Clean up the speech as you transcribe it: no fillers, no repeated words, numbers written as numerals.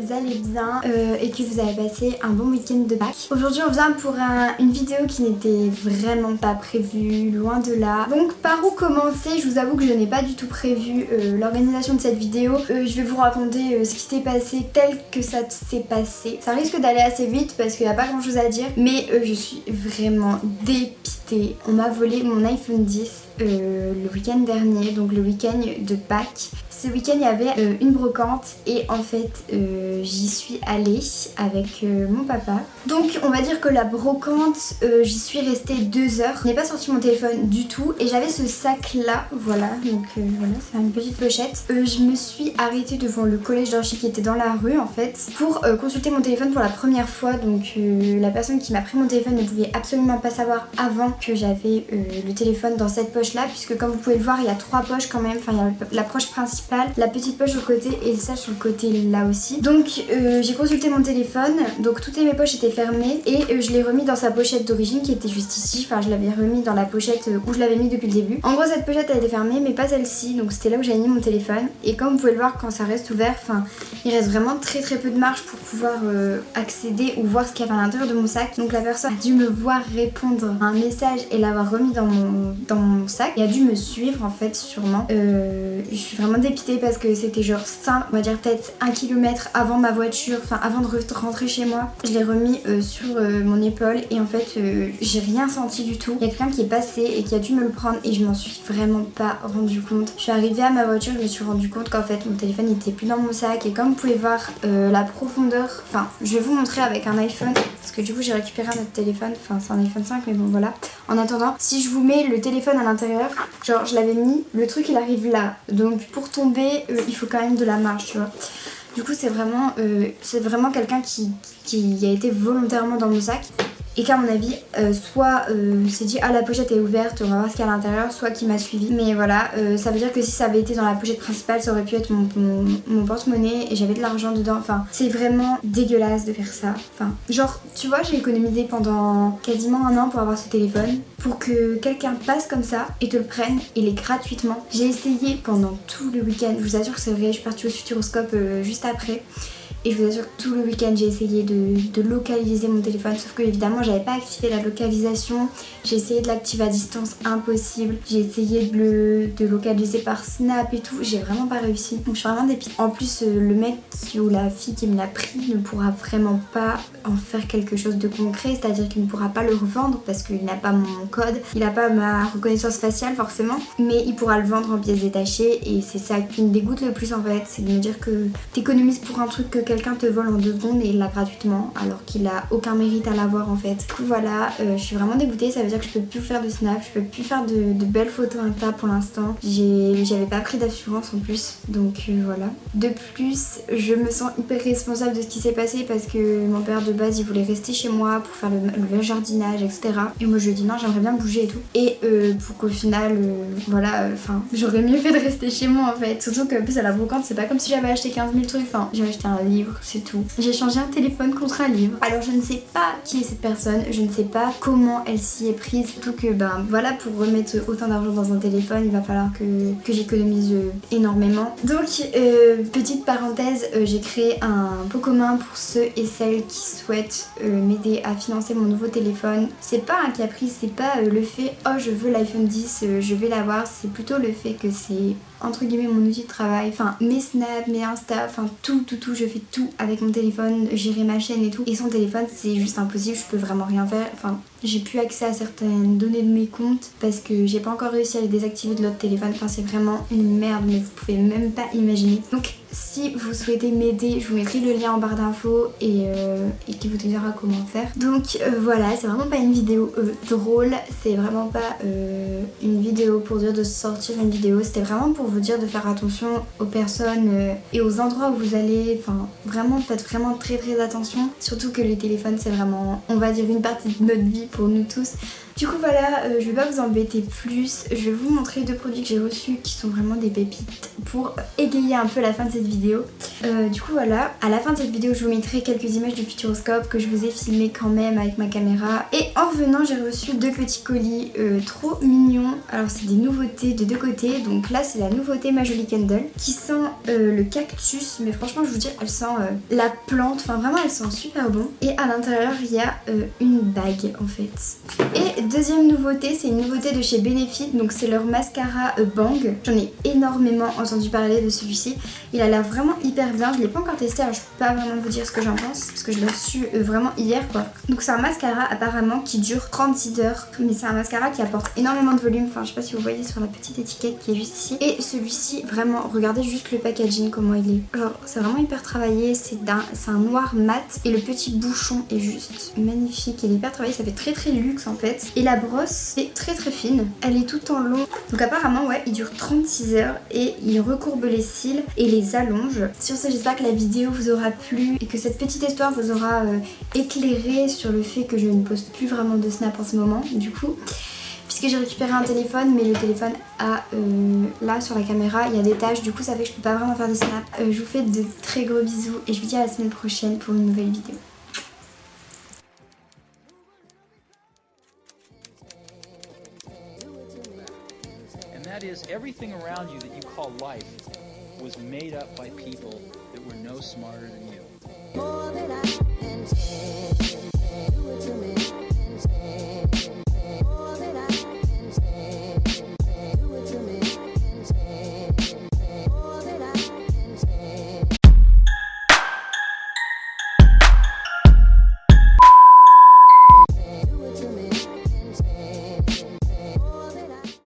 vous allez bien et que vous avez passé un bon week-end de Pâques. Aujourd'hui on vient pour une vidéo qui n'était vraiment pas prévue, loin de là. Donc par où commencer? Je vous avoue que je n'ai pas du tout prévu l'organisation de cette vidéo. Je vais vous raconter ce qui s'est passé tel que ça s'est passé. Ça risque d'aller assez vite parce qu'il n'y a pas grand chose à dire, mais je suis vraiment dépitée. On m'a volé mon iPhone 10 le week-end dernier, donc le week-end de Pâques. Ce week-end il y avait une brocante et en fait j'y suis allée avec mon papa. Donc on va dire que la brocante j'y suis restée 2 heures. Je n'ai pas sorti mon téléphone du tout et j'avais ce sac là, voilà, donc voilà, c'est une petite pochette. Je me suis arrêtée devant le collège d'Archi qui était dans la rue en fait pour consulter mon téléphone pour la première fois. Donc la personne qui m'a pris mon téléphone ne pouvait absolument pas savoir avant que j'avais le téléphone dans cette poche là, puisque comme vous pouvez le voir il y a 3 poches quand même. Enfin il y a la poche principale, la petite poche au côté et ça sur le côté là aussi. Donc j'ai consulté mon téléphone, donc toutes mes poches étaient fermées et je l'ai remis dans sa pochette d'origine qui était juste ici. Enfin je l'avais remis dans la pochette où je l'avais mis depuis le début. En gros cette pochette elle était fermée mais pas celle-ci, donc c'était là où j'avais mis mon téléphone. Et comme vous pouvez le voir, quand ça reste ouvert, enfin il reste vraiment très peu de marge pour pouvoir accéder ou voir ce qu'il y avait à l'intérieur de mon sac. Donc la personne a dû me voir répondre à un message et l'avoir remis dans mon sac et a dû me suivre en fait sûrement. Je suis vraiment dépitée parce que c'était genre ça, on va dire peut-être 1 km avant ma voiture, enfin avant de rentrer chez moi. Je l'ai remis sur mon épaule et en fait j'ai rien senti du tout. Il y a quelqu'un qui est passé et qui a dû me le prendre et je m'en suis vraiment pas rendu compte. Je suis arrivée à ma voiture, je me suis rendu compte qu'en fait mon téléphone n'était plus dans mon sac et comme vous pouvez voir la profondeur, enfin je vais vous montrer avec un iPhone parce que du coup j'ai récupéré un autre téléphone, enfin c'est un iPhone 5 mais bon voilà. En attendant, si je vous mets le téléphone à l'intérieur, genre je l'avais mis, le truc il arrive là, donc pour tomber il faut quand même de la marge, tu vois. Du coup c'est vraiment quelqu'un qui a été volontairement dans mon sac et qu'à mon avis soit s'est dit ah la pochette est ouverte, on va voir ce qu'il y a à l'intérieur, soit qui m'a suivi. Mais voilà, ça veut dire que si ça avait été dans la pochette principale ça aurait pu être mon porte-monnaie et j'avais de l'argent dedans. Enfin c'est vraiment dégueulasse de faire ça. Enfin genre tu vois, j'ai économisé pendant quasiment 1 an pour avoir ce téléphone, pour que quelqu'un passe comme ça et te le prenne et l'ait gratuitement. J'ai essayé pendant tout le week-end, je vous assure que c'est vrai, je suis partie au Futuroscope juste après. Et je vous assure que tout le week-end j'ai essayé de localiser mon téléphone, sauf que évidemment j'avais pas activé la localisation. J'ai essayé de l'activer à distance, impossible. J'ai essayé de localiser par Snap et tout, j'ai vraiment pas réussi. Donc je suis vraiment dépitée. En plus le mec ou la fille qui me l'a pris ne pourra vraiment pas en faire quelque chose de concret, c'est-à-dire qu'il ne pourra pas le revendre parce qu'il n'a pas mon code, il n'a pas ma reconnaissance faciale forcément, mais il pourra le vendre en pièces détachées et c'est ça qui me dégoûte le plus en fait, c'est de me dire que t'économises pour un truc que quelqu'un te vole en 2 secondes et il l'a gratuitement alors qu'il a aucun mérite à l'avoir en fait. Du coup voilà, je suis vraiment dégoûtée, ça veut dire que je peux plus faire de snap, je peux plus faire de belles photos Insta pour l'instant. J'avais pas pris d'assurance en plus, donc voilà. De plus, je me sens hyper responsable de ce qui s'est passé parce que mon père de base il voulait rester chez moi pour faire le jardinage etc. Et moi je lui ai dit non, j'aimerais bien bouger et tout. Et pour qu'au final, voilà, enfin j'aurais mieux fait de rester chez moi en fait. Surtout que en plus à la brocante c'est pas comme si j'avais acheté 15 000 trucs, enfin j'ai acheté un livre, c'est tout. J'ai changé un téléphone contre un livre. Alors je ne sais pas qui est cette personne, je ne sais pas comment elle s'y est prise. Surtout que ben voilà, pour remettre autant d'argent dans un téléphone il va falloir que j'économise énormément. Donc petite parenthèse, j'ai créé un pot commun pour ceux et celles qui souhaitent m'aider à financer mon nouveau téléphone. C'est pas un caprice, c'est pas le fait oh je veux l'iPhone 10, je vais l'avoir, c'est plutôt le fait que c'est entre guillemets mon outil de travail, enfin mes snaps, mes insta, enfin tout, je fais tout avec mon téléphone, gérer ma chaîne et tout. Et sans téléphone c'est juste impossible, je peux vraiment rien faire, enfin j'ai plus accès à certaines données de mes comptes parce que j'ai pas encore réussi à les désactiver de l'autre téléphone, enfin c'est vraiment une merde mais vous pouvez même pas imaginer. Donc si vous souhaitez m'aider, je vous mettrai le lien en barre d'infos et qui vous dira comment faire. Donc voilà, c'est vraiment pas une vidéo drôle, c'est vraiment pas une vidéo pour dire de sortir une vidéo, c'était vraiment pour vous dire de faire attention aux personnes et aux endroits où vous allez, enfin vraiment faites vraiment très attention, surtout que les téléphones c'est vraiment, on va dire, une partie de notre vie pour nous tous. Du coup voilà, je vais pas vous embêter plus, je vais vous montrer 2 produits que j'ai reçus qui sont vraiment des pépites pour égayer un peu la fin de cette vidéo. Du coup voilà, à la fin de cette vidéo je vous mettrai quelques images du Futuroscope que je vous ai filmé quand même avec ma caméra. Et en revenant j'ai reçu 2 petits colis trop mignons. Alors c'est des nouveautés de 2 côtés, donc là c'est la nouveauté Ma Jolie Candle qui sent le cactus, mais franchement je vous dis elle sent la plante, enfin vraiment elle sent super bon. Et à l'intérieur il y a une bague en fait. Et deuxième nouveauté, c'est une nouveauté de chez Benefit, donc c'est leur mascara Bang. J'en ai énormément entendu parler de celui-ci. Il a l'air vraiment hyper bien, je l'ai pas encore testé, alors je peux pas vraiment vous dire ce que j'en pense parce que je l'ai reçu vraiment hier quoi. Donc c'est un mascara apparemment qui dure 36 heures, mais c'est un mascara qui apporte énormément de volume, enfin je sais pas si vous voyez sur la petite étiquette qui est juste ici. Et celui-ci, vraiment, regardez juste le packaging comment il est. Genre c'est vraiment hyper travaillé, c'est un noir mat et le petit bouchon est juste magnifique, il est hyper travaillé, ça fait très luxe en fait. Et la brosse est très fine, elle est tout en long. Donc apparemment ouais, il dure 36 heures et il recourbe les cils et les allonge. Sur ce, j'espère que la vidéo vous aura plu et que cette petite histoire vous aura éclairé sur le fait que je ne poste plus vraiment de snap en ce moment du coup. Puisque j'ai récupéré un téléphone, mais le téléphone a là sur la caméra il y a des taches, du coup ça fait que je peux pas vraiment faire de snap. Je vous fais de très gros bisous et je vous dis à la semaine prochaine pour une nouvelle vidéo. That is, everything around you that you call life was made up by people that were no smarter than you. More than I can say.